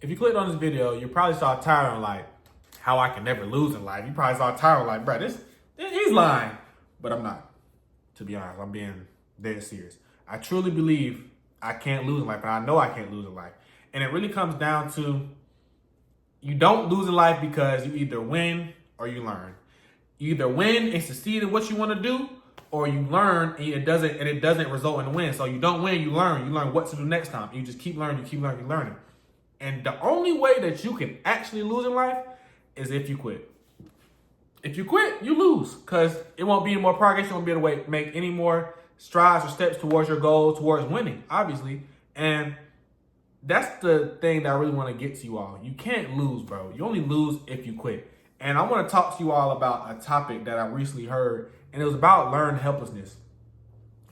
if you clicked on this video, you probably saw a title like, how I can never lose in life. You probably saw a title like, bro, he's lying. But I'm not, to be honest. I'm being dead serious. I truly believe I can't lose in life, and I know I can't lose in life. And it really comes down to, you don't lose in life because you either win or you learn. You either win and succeed in what you want to do, or you learn and it doesn't result in a win. So you don't win, you learn. You learn what to do next time. You just keep learning, you learning. And the only way that you can actually lose in life is if you quit. If you quit, you lose, because it won't be any more progress. You won't be able to make any more strides or steps towards your goal, towards winning, obviously. And that's the thing that I really want to get to you all. You can't lose, bro. You only lose if you quit. And I want to talk to you all about a topic that I recently heard, and it was about learned helplessness.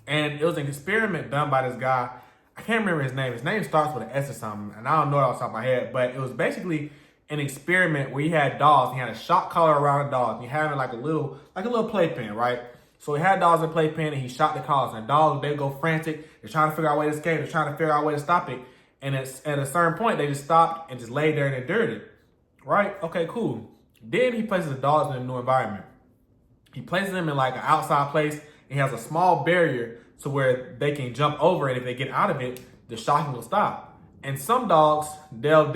And it was an experiment done by this guy. I can't remember his name. His name starts with an S or something, and I don't know it off the top of my head, but it was basically an experiment where he had dogs. He had a shock collar around the dogs. He had like a little playpen, right? So he had dogs in a playpen, and he shot the collars. And the dogs, they go frantic. They're trying to figure out a way to escape. They're trying to figure out a way to stop it. And at a certain point, they just stopped and just laid there and endured it, right? Okay, cool. Then he places the dogs in a new environment. He places them in like an outside place, and he has a small barrier to where they can jump over it. If they get out of it, the shocking will stop. And some dogs, they'll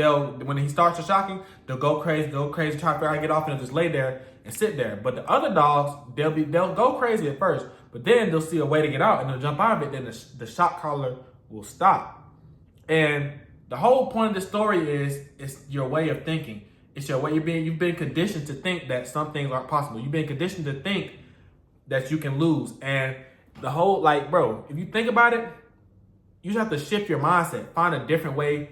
when he starts the shocking, they'll go crazy, try to figure out how to get off, and they'll just lay there and sit there. But the other dogs, they'll go crazy at first, but then they'll see a way to get out and they'll jump out of it. Then the shock collar will stop. And the whole point of this story is, it's your way of thinking. It's your way. You've been conditioned to think that some things aren't possible. You've been conditioned to think that you can lose. And the whole, like, bro, if you think about it, you just have to shift your mindset, find a different way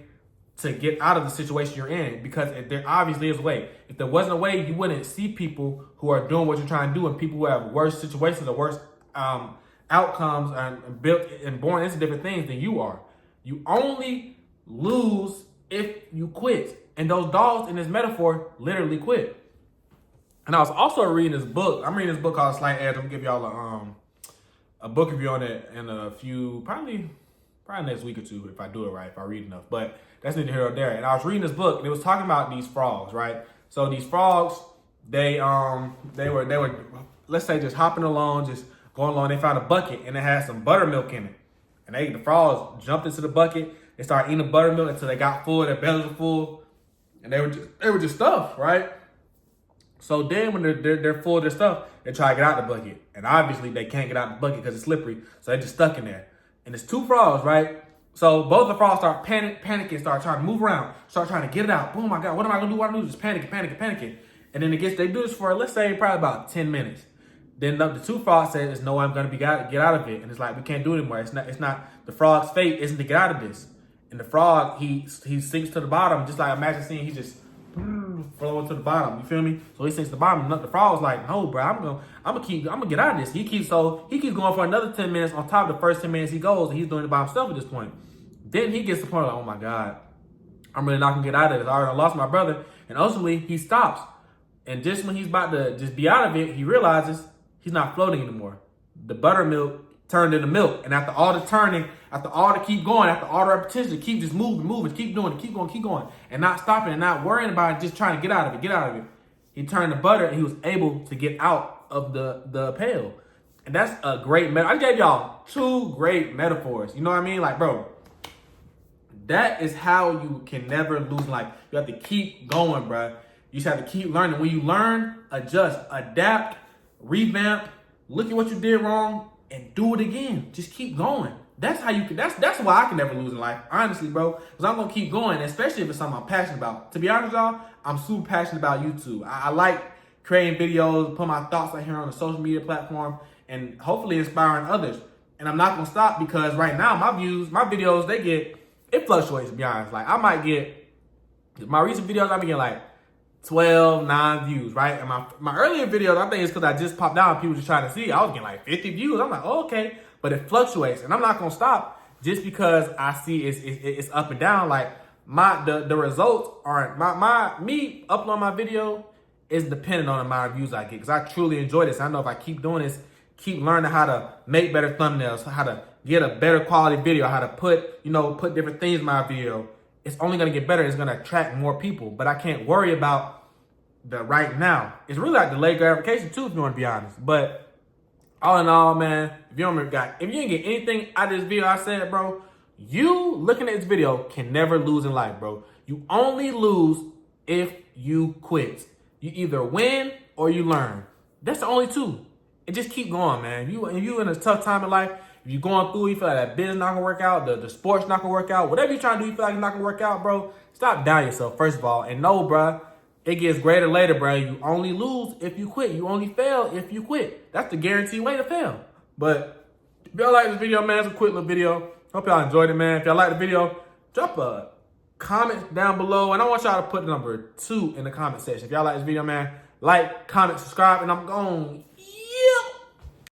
to get out of the situation you're in, because there obviously is a way. If there wasn't a way, you wouldn't see people who are doing what you're trying to do, and people who have worse situations or worse outcomes and built and born into different things than you are. You only lose if you quit. And those dogs in this metaphor literally quit. And I was also reading this book. I'm reading this book called Slight Edge. I'm gonna give y'all a book review on it in a few, probably next week or two, if I do it right, if I read enough. But that's neither here or there. And I was reading this book, and it was talking about these frogs, right? So these frogs, they were let's say just hopping along, just going along. They found a bucket, and it had some buttermilk in it. And the frogs jumped into the bucket. They started eating the buttermilk until they got full. Their bellies were full, and they were just stuffed, right? So then when they're full of their stuff, they try to get out the bucket, and obviously they can't get out the bucket because it's slippery. So they're just stuck in there. And it's two frogs, right? So both the frogs start panicking, start trying to move around, start trying to get it out. Boom, my God, what am I gonna do? What am I gonna do? Just panicking. And then they do this for, let's say, probably about 10 minutes. Then the two frogs say, "There's no way I'm gonna get out of it." And it's like, we can't do it anymore. It's not the frog's fate isn't to get out of this. And the frog, he sinks to the bottom, just like, imagine seeing, he just flowing to the bottom. You feel me? So he sinks to the bottom. The frog's like, "No, bro, I'm gonna get out of this." He keeps going for another 10 minutes on top of the first 10 minutes he goes, and he's doing it by himself at this point. Then he gets to the point like, "Oh my God, I'm really not gonna get out of this. I already lost my brother." And ultimately he stops. And just when he's about to just be out of it, he realizes he's not floating anymore. The buttermilk turned into milk. And after all the turning, after all the keep going, after all the repetition, keep just moving, keep doing it, keep going, and not stopping and not worrying about it, just trying to get out of it. He turned the butter, and he was able to get out of the pail. And that's a great metaphor. I gave y'all two great metaphors. You know what I mean? Like, bro, that is how you can never lose in life. You have to keep going, bro. You just have to keep learning. When you learn, adjust, adapt, revamp, look at what you did wrong, and do it again. Just keep going. That's how you can. That's why I can never lose in life, honestly, bro. Because I'm gonna keep going, especially if it's something I'm passionate about. To be honest, y'all, I'm super passionate about YouTube. I like creating videos, put my thoughts out here on a social media platform, and hopefully inspiring others. And I'm not gonna stop, because right now my videos, it fluctuates. To be honest, like I might get my recent videos, I've been getting like 12, 9 views, right? And my earlier videos, I think it's because I just popped out and people just trying to see. I was getting like 50 views. I'm like, oh, okay. But it fluctuates. And I'm not going to stop just because I see it's up and down. Like the results aren't, me uploading my video is dependent on the amount of views I get, because I truly enjoy this. I know if I keep doing this, keep learning how to make better thumbnails, how to get a better quality video, how to put different things in my video, it's only going to get better. It's going to attract more people. But I can't worry about the right now. It's really like delayed gratification too, if you want to be honest. But all in all, man, if you didn't get anything out of this video I said, bro, you looking at this video can never lose in life, bro. You only lose if you quit. You either win or you learn. That's the only two. And just keep going, man. If you in a tough time in life, if you're going through, you feel like that business not gonna work out, the sport's not gonna work out, whatever you're trying to do, you feel like it's not gonna work out, bro, stop down yourself, first of all. And no, bro, it gets greater later, bro. You only lose if you quit. You only fail if you quit. That's the guaranteed way to fail. But if y'all like this video, man, it's a quick little video. Hope y'all enjoyed it, man. If y'all like the video, drop a comment down below. And I want y'all to put number 2 in the comment section. If y'all like this video, man, like, comment, subscribe, and I'm gone.